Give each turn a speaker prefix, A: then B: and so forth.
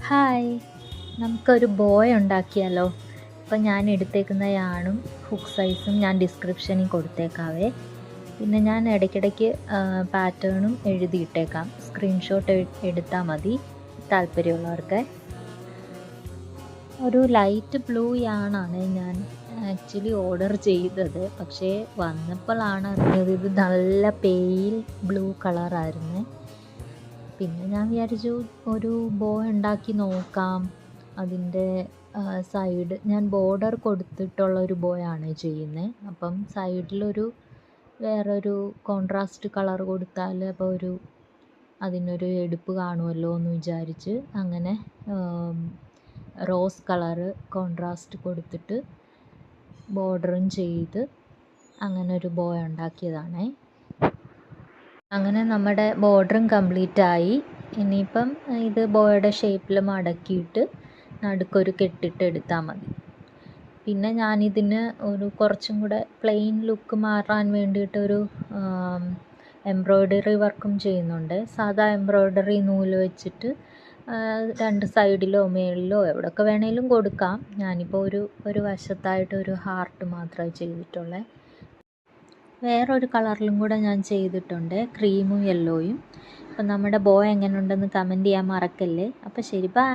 A: Hi, നമുക്കൊരു boy ഉണ്ടാക്കിയാലോ? ഇപ്പം ഞാൻ എടുത്തേക്കുന്ന യാണും ഹുക്ക് സൈസും ഞാൻ ഡിസ്ക്രിപ്ഷനിൽ കൊടുത്തേക്കാവേ. പിന്നെ ഞാൻ ഇടയ്ക്കിടയ്ക്ക് പാറ്റേണും എഴുതിയിട്ടേക്കാം. സ്ക്രീൻഷോട്ട് എടുത്താൽ മതി താല്പര്യമുള്ളവർക്ക്. ഒരു ലൈറ്റ് ബ്ലൂ യാണാണ് ഞാൻ ആക്ച്വലി ഓർഡർ ചെയ്തത്. പക്ഷേ വന്നപ്പോഴാണ് അറിഞ്ഞത് ഇത് നല്ല പെയിൽ ബ്ലൂ കളറായിരുന്നു. പിന്നെ ഞാൻ വിചാരിച്ചു ഒരു ബോ ഉണ്ടാക്കി നോക്കാം. അതിൻ്റെ സൈഡ് ഞാൻ ബോർഡർ കൊടുത്തിട്ടുള്ള ഒരു ബോയാണ് ചെയ്യുന്നത്. അപ്പം സൈഡിലൊരു വേറൊരു കോൺട്രാസ്റ്റ് കളർ കൊടുത്താൽ അപ്പോൾ അതിനൊരു എടുപ്പ് കാണുമല്ലോ എന്ന് വിചാരിച്ച് അങ്ങനെ റോസ് കളറ് കോൺട്രാസ്റ്റ് കൊടുത്തിട്ട് ബോർഡറും ചെയ്ത് അങ്ങനെ ഒരു ബോ ഉണ്ടാക്കിയതാണേ. അങ്ങനെ നമ്മുടെ ബോർഡറും കംപ്ലീറ്റായി. ഇനിയിപ്പം ഇത് ബോയുടെ ഷേപ്പിൽ മടക്കിയിട്ട് നടുക്കൊരു കെട്ടിട്ട് എടുത്താൽ മതി. പിന്നെ ഞാനിതിന് കുറച്ചും കൂടെ പ്ലെയിൻ ലുക്ക് മാറാൻ വേണ്ടിയിട്ടൊരു എംബ്രോയ്ഡറി വർക്കും ചെയ്യുന്നുണ്ട്. സാധാ എംബ്രോയ്ഡറി നൂല് വെച്ചിട്ട് രണ്ട് സൈഡിലോ മേളിലോ എവിടെയൊക്കെ വേണേലും കൊടുക്കാം. ഞാനിപ്പോൾ ഒരു വശത്തായിട്ട് ഒരു ഹാർട്ട് മാത്രമേ ചെയ്തിട്ടുള്ളൂ. വേറൊരു കളറിലും കൂടെ ഞാൻ ചെയ്തിട്ടുണ്ട്, ക്രീമും യെല്ലോയും. അപ്പം നമ്മുടെ ബോ എങ്ങനെ ഉണ്ടെന്ന് കമൻറ്റ് ചെയ്യാൻ മറക്കല്ലേ. അപ്പോൾ ശരി, ബൈ.